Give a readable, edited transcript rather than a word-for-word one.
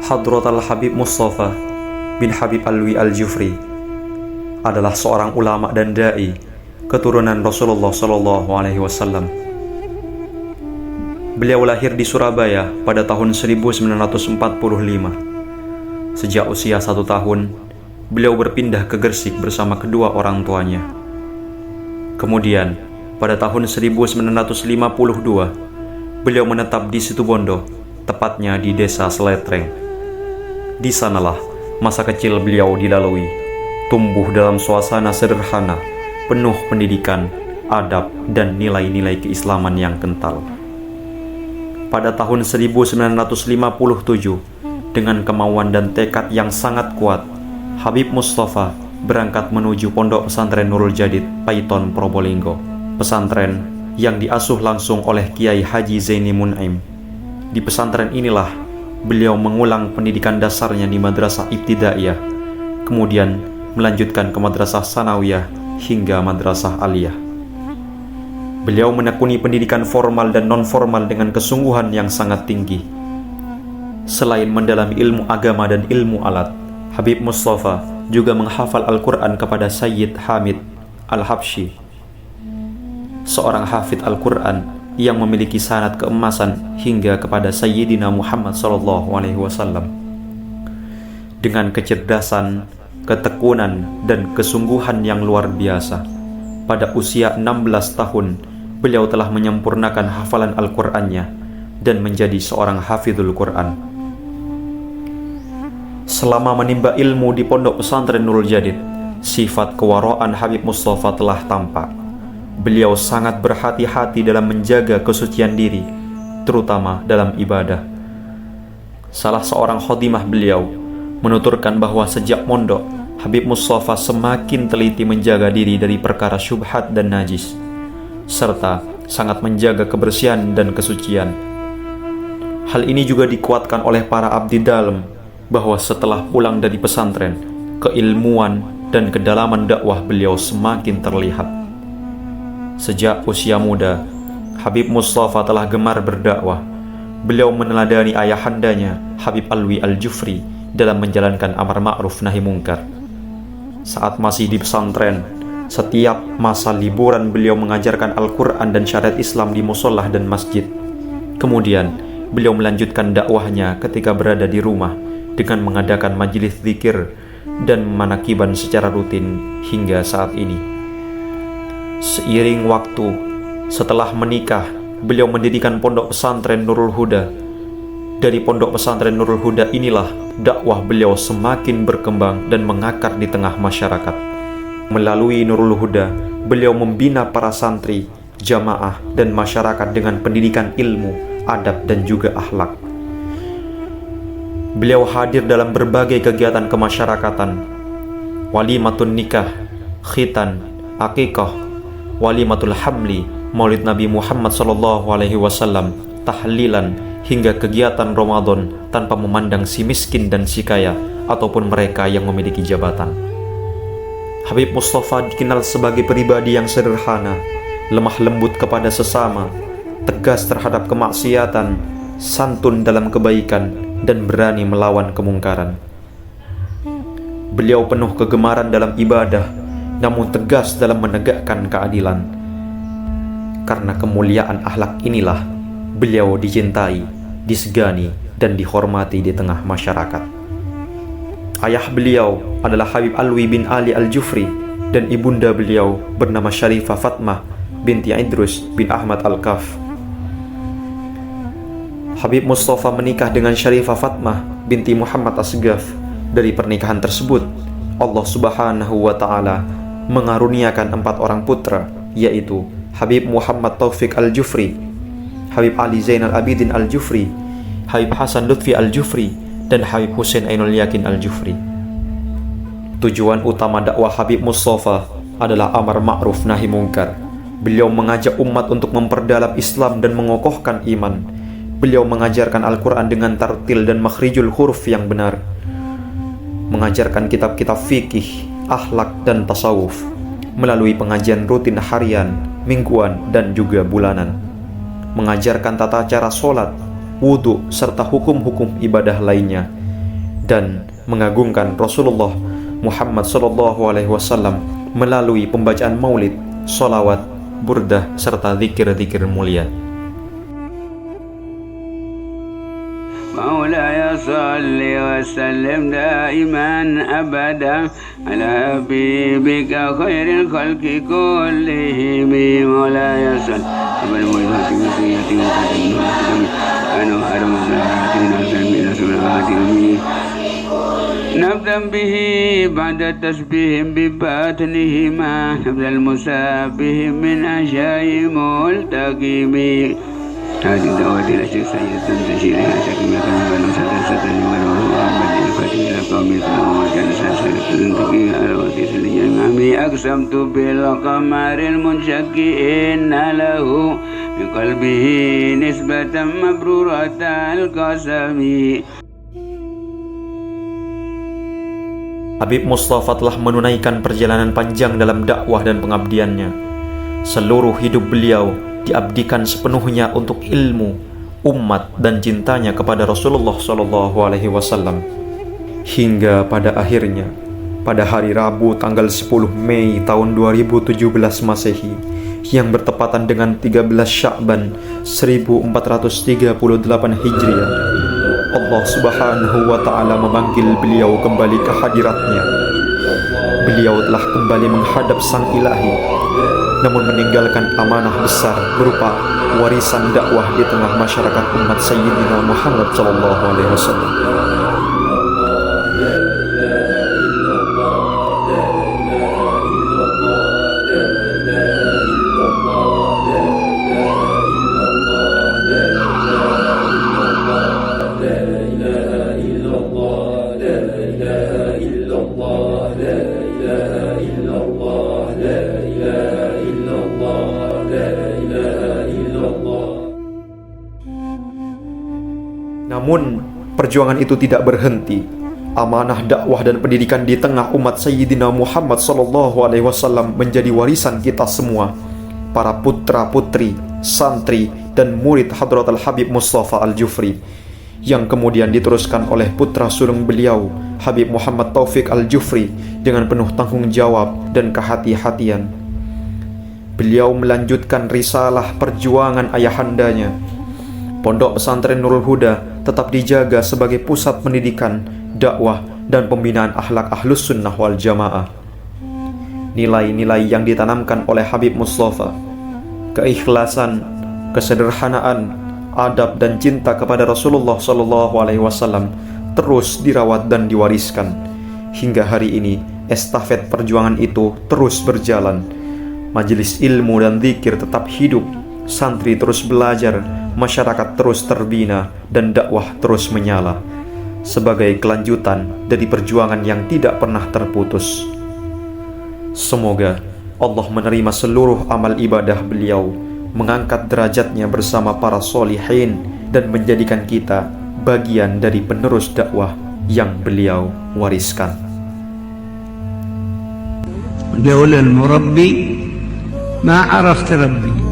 Hadratal Habib Mustafa bin Habib Alwi Al-Jufri adalah seorang ulama dan dai keturunan Rasulullah SAW. Beliau lahir di Surabaya pada tahun 1945. Sejak usia 1 tahun, beliau berpindah ke Gresik bersama kedua orang tuanya. Kemudian, pada tahun 1952, beliau menetap di Situbondo, tepatnya di desa Seletreng. Di sanalah masa kecil beliau dilalui, tumbuh dalam suasana sederhana, penuh pendidikan, adab, dan nilai-nilai keislaman yang kental. Pada tahun 1957, dengan kemauan dan tekad yang sangat kuat, Habib Mustafa berangkat menuju Pondok Pesantren Nurul Jadid, Paiton, Probolinggo, pesantren yang diasuh langsung oleh Kiai Haji Zaini Mun'aim. Di pesantren inilah beliau mengulang pendidikan dasarnya di Madrasah Ibtidaiyah, kemudian melanjutkan ke Madrasah Sanawiyah hingga Madrasah Aliyah. Beliau menekuni pendidikan formal dan non-formal dengan kesungguhan yang sangat tinggi. Selain mendalami ilmu agama dan ilmu alat, Habib Mustafa juga menghafal Al-Quran kepada Sayyid Hamid Al-Habsyi, seorang hafidh Al-Quran yang memiliki sanad keemasan hingga kepada Sayyidina Muhammad SAW. Dengan kecerdasan, ketekunan, dan kesungguhan yang luar biasa, pada usia 16 tahun, beliau telah menyempurnakan hafalan Al-Qur'annya dan menjadi seorang hafidhul Qur'an. Selama menimba ilmu di Pondok Pesantren Nurul Jadid, sifat kewaraan Habib Mustafa telah tampak. Beliau sangat berhati-hati dalam menjaga kesucian diri, terutama dalam ibadah. Salah seorang khotimah beliau menuturkan bahwa sejak mondok, Habib Mustafa semakin teliti menjaga diri dari perkara syubhat dan najis, serta sangat menjaga kebersihan dan kesucian. Hal ini juga dikuatkan oleh para abdi dalam, bahwa setelah pulang dari pesantren, keilmuan dan kedalaman dakwah beliau semakin terlihat. Sejak usia muda, Habib Mustafa telah gemar berdakwah. Beliau meneladani ayahandanya, Habib Alwi Al-Jufri, dalam menjalankan amar ma'ruf nahi mungkar. Saat masih di pesantren, setiap masa liburan beliau mengajarkan Al-Quran dan syariat Islam di musolah dan masjid. Kemudian, beliau melanjutkan dakwahnya ketika berada di rumah dengan mengadakan majelis zikir dan manakiban secara rutin hingga saat ini. Seiring waktu, setelah menikah, beliau mendirikan Pondok Pesantren Nurul Huda. Dari Pondok Pesantren Nurul Huda inilah dakwah beliau semakin berkembang dan mengakar di tengah masyarakat. Melalui Nurul Huda, beliau membina para santri, jamaah, dan masyarakat dengan pendidikan ilmu, adab, dan juga akhlak. Beliau hadir dalam berbagai kegiatan kemasyarakatan, walimatun nikah, khitan, akikah, walimatul hamli, maulid Nabi Muhammad SAW, tahlilan, hingga kegiatan Ramadan tanpa memandang si miskin dan si kaya ataupun mereka yang memiliki jabatan. Habib Mustafa dikenal sebagai pribadi yang sederhana, lemah lembut kepada sesama, tegas terhadap kemaksiatan, santun dalam kebaikan, dan berani melawan kemungkaran. Beliau penuh kegemaran dalam ibadah, namun tegas dalam menegakkan keadilan. Karena kemuliaan akhlak inilah beliau dicintai, disegani, dan dihormati di tengah masyarakat. Ayah beliau adalah Habib Alwi bin Ali Al-Jufri, dan ibunda beliau bernama Syarifah Fatmah binti Idrus bin Ahmad Al-Kaf. Habib Mustafa menikah dengan Syarifah Fatmah binti Muhammad Asgaf. Dari pernikahan tersebut, Allah Subhanahu wa Ta'ala mengaruniakan 4 orang putra, yaitu Habib Muhammad Taufik Al-Jufri, Habib Ali Zainal Abidin Al-Jufri, Habib Hasan Lutfi Al-Jufri, dan Habib Husain Ainul Yakin Al-Jufri. Tujuan utama dakwah Habib Mustafa adalah amar ma'ruf nahi mungkar. Beliau mengajak umat untuk memperdalam Islam dan mengokohkan iman. Beliau mengajarkan Al-Quran dengan tartil dan makhrijul huruf yang benar, mengajarkan kitab-kitab fikih, akhlak, dan tasawuf melalui pengajian rutin harian, mingguan, dan juga bulanan, mengajarkan tata cara sholat, wudhu, serta hukum-hukum ibadah lainnya, dan mengagungkan Rasulullah Muhammad SAW melalui pembacaan maulid, sholawat, burdah, serta zikir-zikir mulia. مولاي صل وسلم دائما أبدا على حبيبك خير الخلق كلهم مولاي صل بالموعظة والنصيحة وقدم أنا أرم نبدأ به بعد التسبيح بباطنهما نبدأ المسابح من أشياء ملتقم هذه الدعوات إلى الشيخ سيد تنتشر إلى شكل مكان ونسل ستن ونوحمد الفتح إلى قوم إسلام وكان سلسلة تنتقي على وسيس الجمام أقسمت بالقمر المنشق إن له من قلبه نسبة مبرورة القسم. Habib Mustafa telah menunaikan perjalanan panjang dalam dakwah dan pengabdiannya. Seluruh hidup beliau diabdikan sepenuhnya untuk ilmu, umat, dan cintanya kepada Rasulullah SAW. Hingga pada akhirnya, pada hari Rabu tanggal 10 Mei tahun 2017 Masehi, yang bertepatan dengan 13 Sya'ban 1438 Hijriah, Allah Subhanahu wa Ta'ala memanggil beliau kembali ke hadiratnya. Beliau telah kembali menghadap Sang Ilahi, namun meninggalkan amanah besar berupa warisan dakwah di tengah masyarakat umat Sayyidina Muhammad SAW. Namun, perjuangan itu tidak berhenti. Amanah dakwah dan pendidikan di tengah umat Sayyidina Muhammad SAW menjadi warisan kita semua, para putra-putri, santri, dan murid Hadratul Habib Mustafa Al-Jufri, yang kemudian diteruskan oleh putra sulung beliau, Habib Muhammad Taufik Al-Jufri, dengan penuh tanggung jawab dan kehati-hatian. Beliau melanjutkan risalah perjuangan ayahandanya. Pondok Pesantren Nurul Huda tetap dijaga sebagai pusat pendidikan, dakwah, dan pembinaan akhlak Ahlus Sunnah wal Jamaah. Nilai-nilai yang ditanamkan oleh Habib Mustafa, keikhlasan, kesederhanaan, adab, dan cinta kepada Rasulullah SAW terus dirawat dan diwariskan. Hingga hari ini, estafet perjuangan itu terus berjalan. Majelis ilmu dan zikir tetap hidup, santri terus belajar, masyarakat terus terbina, dan dakwah terus menyala sebagai kelanjutan dari perjuangan yang tidak pernah terputus. Semoga Allah menerima seluruh amal ibadah beliau, mengangkat derajatnya bersama para solihin, dan menjadikan kita bagian dari penerus dakwah yang beliau wariskan. لولا المربي ما عرفت ربي